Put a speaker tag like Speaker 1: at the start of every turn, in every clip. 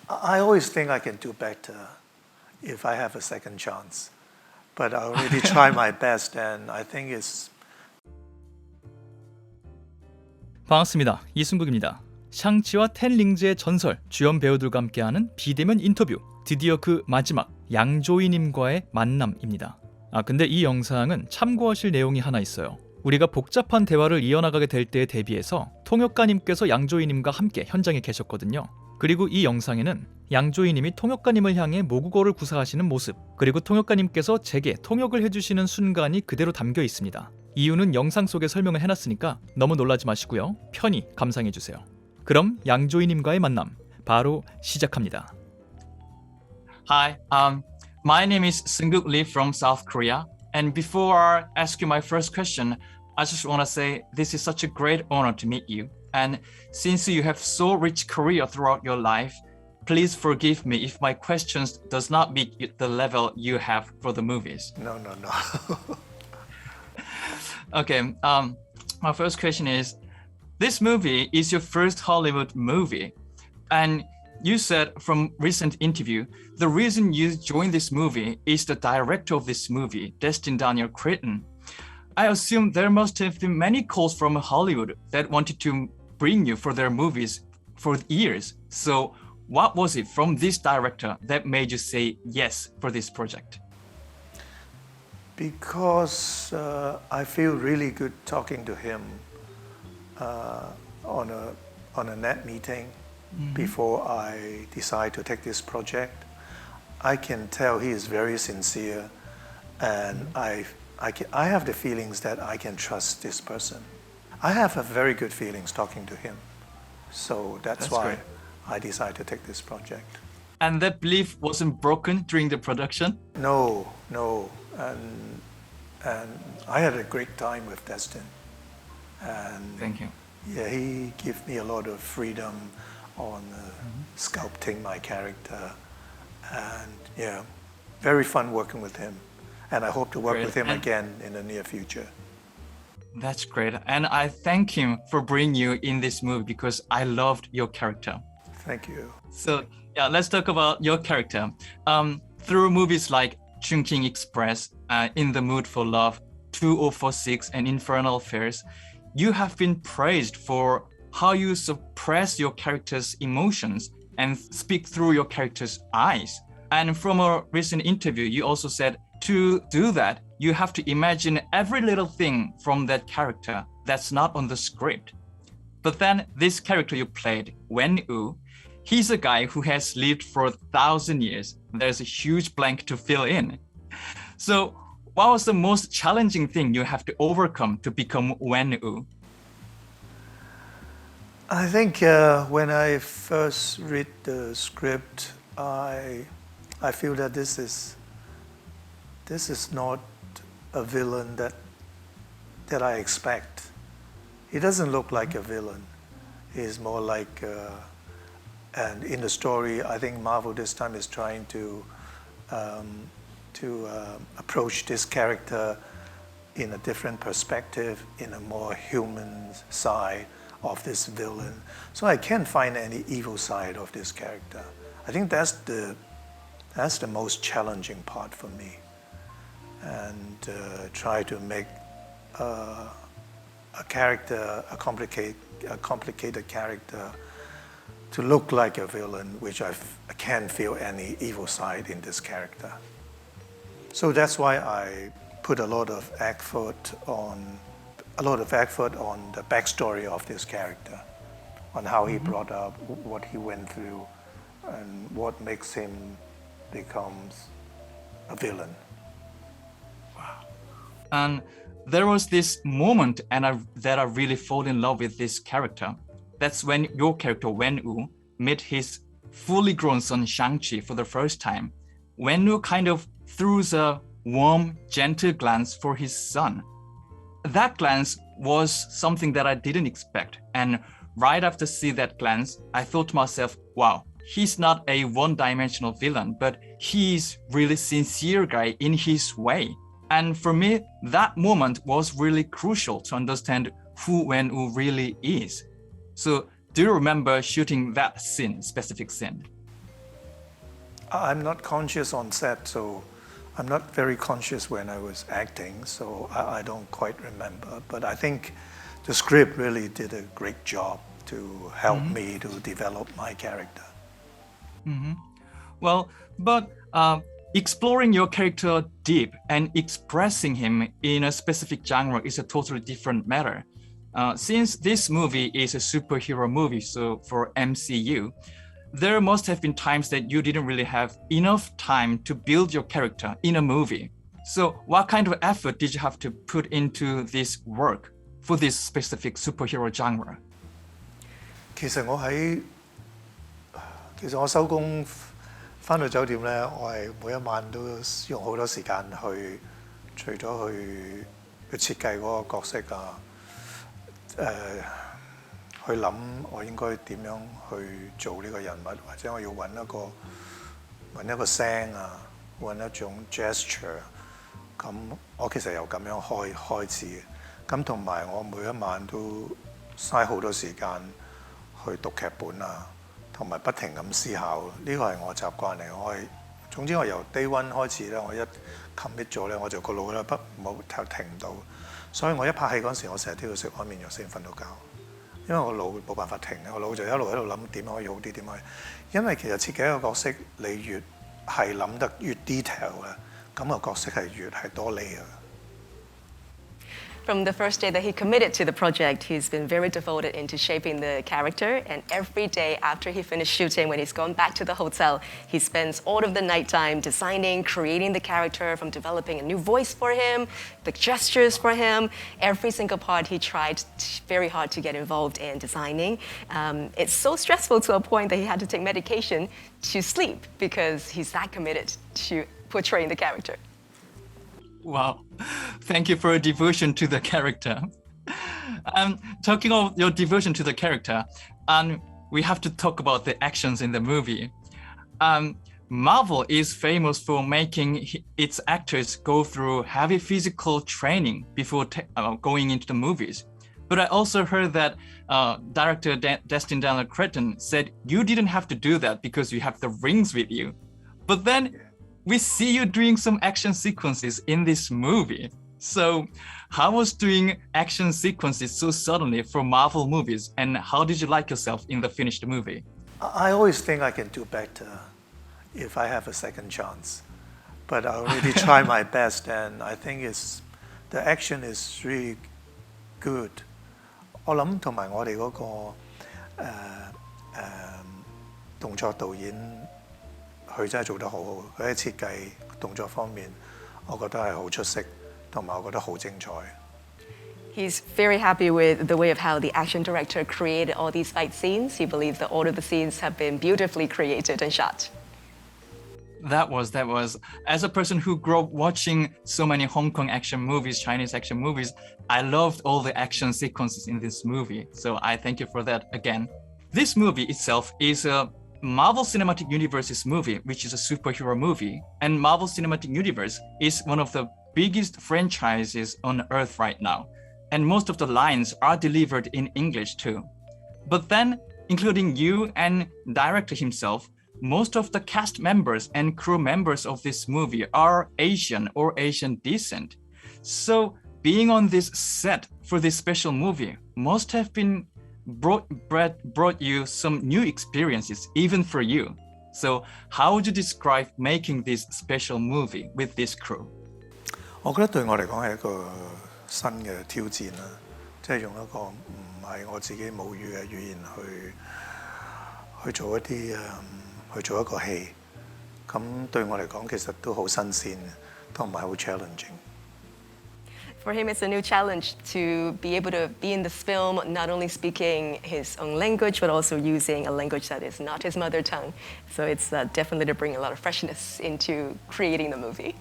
Speaker 1: I always think I can do better if I have a second chance. But I already try my best and I think it's...
Speaker 2: 반갑습니다. 이승국입니다. 샹치와 텐링즈의 전설, 주연 배우들과 함께하는 비대면 인터뷰, 드디어 그 마지막 양조위님과의 만남입니다. 근데 이 영상은 참고하실 내용이 하나 있어요. 우리가 복잡한 대화를 이어나가게 될 때에 대비해서 통역가님께서 양조위님과 함께 현장에 계셨거든요. 그리고 이 영상에는 양조위님이 통역가님을 향해 모국어를 구사하시는 모습, 그리고 통역가님께서 제게 통역을 해주시는 순간이 그대로 담겨 있습니다. 이유는 영상 속에 설명을 해놨으니까 너무 놀라지 마시고요. 편히 감상해주세요. 그럼 양조위님과의 만남 바로 시작합니다.
Speaker 3: Hi, my name is Seunguk Lee from South Korea. And before I ask you my first question, I just want to say this is such a great honor to meet you. And since you have so rich career throughout your life, please forgive me if my questions does not meet the level you have for the movies.
Speaker 1: No.
Speaker 3: Okay, my first question is, this movie is your first Hollywood movie. And you said from recent interview, the reason you joined this movie is the director of this movie, Destin Daniel Cretton. I assume there must have been many calls from Hollywood that wanted to bring you for their movies for years. So what was it from this director that made you say yes for this project?
Speaker 1: Because I feel really good talking to him on a net meeting before I decide to take this project. I can tell he is very sincere, and I have the feelings that I can trust this person. I have a very good feelings talking to him, so that's why
Speaker 3: great.
Speaker 1: I decided to take this project.
Speaker 3: And that belief wasn't broken during the production?
Speaker 1: No, and I had a great time with Destin. And
Speaker 3: Thank you.
Speaker 1: yeah, he gave me a lot of freedom on sculpting my character, and yeah, very fun working with him. And I hope to work
Speaker 3: Great.
Speaker 1: with him again in the near future.
Speaker 3: That's great. And I thank him for bringing you in this movie because I loved your character.
Speaker 1: Thank you.
Speaker 3: So yeah, let's talk about your character. Through movies like Chungking Express, In the Mood for Love, 2046, and Infernal Affairs, you have been praised for how you suppress your character's emotions and speak through your character's eyes. And from a recent interview, you also said to do that, you have to imagine every little thing from that character that's not on the script. But then this character you played, Wen-woo, he's a guy who has lived for 1,000 years. There's a huge blank to fill in. So what was the most challenging thing you have to overcome to become Wen-woo?
Speaker 1: I think when I first read the script, I feel that this is not a villain that I expect. He doesn't look like a villain. He's more like, and in the story, I think Marvel this time is trying to approach this character in a different perspective, in a more human side of this villain. So I can't find any evil side of this character. I think that's the most challenging part for me. And try to make a character, a complicated character, to look like a villain, which I can't feel any evil side in this character. So that's why I put a lot of effort on the backstory of this character, on how he brought up, what he went through, and what makes him becomes a villain.
Speaker 3: And there was this moment that I really fall in love with this character. That's when your character, Wen-woo, met his fully grown son, Shang-Chi, for the first time. Wen-woo kind of threw a warm, gentle glance for his son. That glance was something that I didn't expect. And right after seeing that glance, I thought to myself, wow, he's not a one-dimensional villain, but he's really sincere guy in his way. And for me, that moment was really crucial to understand who Wen-woo really is. So do you remember shooting that scene, specific scene?
Speaker 1: I'm not conscious on set, so I'm not very conscious when I was acting, so I don't quite remember. But I think the script really did a great job to help me to develop my character.
Speaker 3: Well, but exploring your character deep and expressing him in a specific genre is a totally different matter. Since this movie is a superhero movie, so for MCU, there must have been times that you didn't really have enough time to build your character in a movie. So what kind of effort did you have to put into this work for this specific superhero genre?
Speaker 1: 其實我收工返到酒店咧，我係每一晚都用好多時間去，除咗去設計嗰個角色啊，去諗我應該點樣去做呢個人物，或者我要揾一個聲啊，揾一種 gesture。咁我其實由咁樣開始嘅。咁同埋我每一晚都嘥好多時間去讀劇本啊，同埋不停咁思考。呢個係我習慣嚟。總之我由 day one 開始咧，我一 commit 咗咧，我就個腦咧冇停唔到。所以我一拍戲嗰陣時，我成日都要食安眠藥先瞓到覺。因為我腦冇辦法停，我腦就一路喺度諗點可以好啲，點可以。因為其實設計一個角色，你越係諗得越 detail 嘅，咁個角色係越係多 layer 嘅。
Speaker 4: From the first day that he committed to the project, he's been very devoted into shaping the character. And every day after he finished shooting, when he's gone back to the hotel, he spends all of the night time designing, creating the character, from developing a new voice for him, the gestures for him. Every single part he tried very hard to get involved in designing. It's so stressful to a point that he had to take medication to sleep because he's that committed to portraying the character.
Speaker 3: Wow, thank you for your devotion to the character. Talking of your devotion to the character, we have to talk about the actions in the movie. Marvel is famous for making its actors go through heavy physical training before going into the movies. But I also heard that director Destin Daniel Cretton said you didn't have to do that because you have the rings with you. But then we see you doing some action sequences in this movie. So how was doing action sequences so suddenly for Marvel movies, and how did you like yourself in the finished movie?
Speaker 1: I always think I can do better if I have a second chance. But I really try my best, and I think the action is really good. 我諗同埋我哋嗰個動作導演，佢真係做得好好。佢喺設計動作方面，我覺得係好出色，同埋我覺得好精彩。
Speaker 4: He's very happy with the way of how the action director created all these fight scenes. He believes that all of the scenes have been beautifully created and shot.
Speaker 3: That was. As a person who grew up watching so many Hong Kong action movies, Chinese action movies, I loved all the action sequences in this movie. So I thank you for that again. This movie itself is a Marvel Cinematic Universe's movie, which is a superhero movie. And Marvel Cinematic Universe is one of the biggest franchises on Earth right now. And most of the lines are delivered in English too. But then, including you and director himself, most of the cast members and crew members of this movie are Asian or Asian descent. So being on this set for this special movie must have been brought you some new experiences, even for you. So how would you describe making this special movie with this crew?
Speaker 1: 我覺得對我嚟講係一個新嘅挑戰啦，即係用一個唔係我自己母語嘅語言去做一個戲，咁對我嚟講其實都好新鮮嘅，同埋好 challenging。For
Speaker 4: him, it's a new challenge to be able to be in this film, not only speaking his own language, but also using a language that is not his mother tongue. So it's definitely to bring a lot of freshness into creating the movie.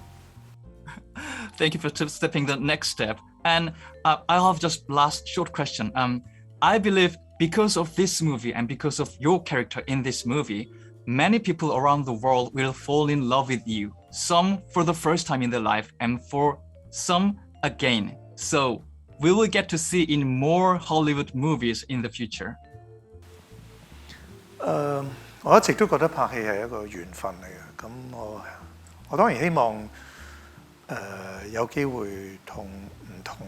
Speaker 3: Thank you for stepping the next step. And I'll have just last short question. I believe because of this movie and because of your character in this movie, many people around the world will fall in love with you. Some for the first time in their life, and for some again. So we will get to see in more Hollywood movies in the future.
Speaker 1: 我一直都覺得拍戲係一個緣分嚟嘅。咁我當然希望有機會同唔同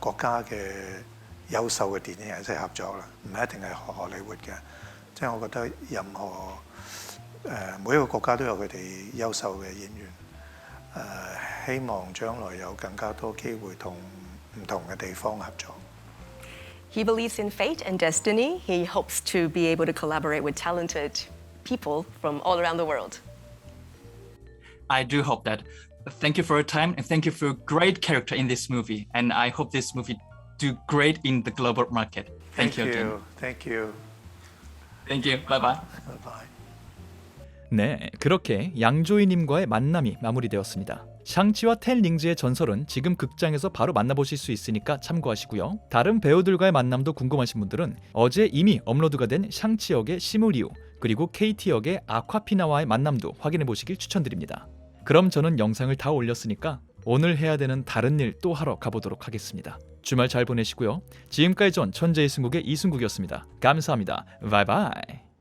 Speaker 1: 國家嘅優秀嘅電影人一齊合作啦，唔係一定係荷里活嘅。即係我覺得任何每一個國家都有佢哋優秀嘅演員。希望將來有更加多機會同唔同嘅地方合作。
Speaker 4: He believes in fate and destiny. He hopes to be able to collaborate with talented people from all around the world.
Speaker 3: I do hope that. Thank you for your time and thank you for a great character in this movie. And I hope this movie do great in the global market. Thank you again.
Speaker 1: Thank you.
Speaker 3: Thank you. Bye bye.
Speaker 1: Bye bye.
Speaker 2: 네, 그렇게 양조위님과의 만남이 마무리되었습니다. 샹치와 텔링즈의 전설은 지금 극장에서 바로 만나보실 수 있으니까 참고하시고요. 다른 배우들과의 만남도 궁금하신 분들은 어제 이미 업로드가 된 샹치 역의 시무리우 그리고 KT 역의 아콰피나와의 만남도 확인해 보시길 추천드립니다. 그럼 저는 영상을 다 올렸으니까 오늘 해야 되는 다른 일 또 하러 가보도록 하겠습니다. 주말 잘 보내시고요. 지금까지 전 천재이승국의 이승국이었습니다. 감사합니다. 바이바이.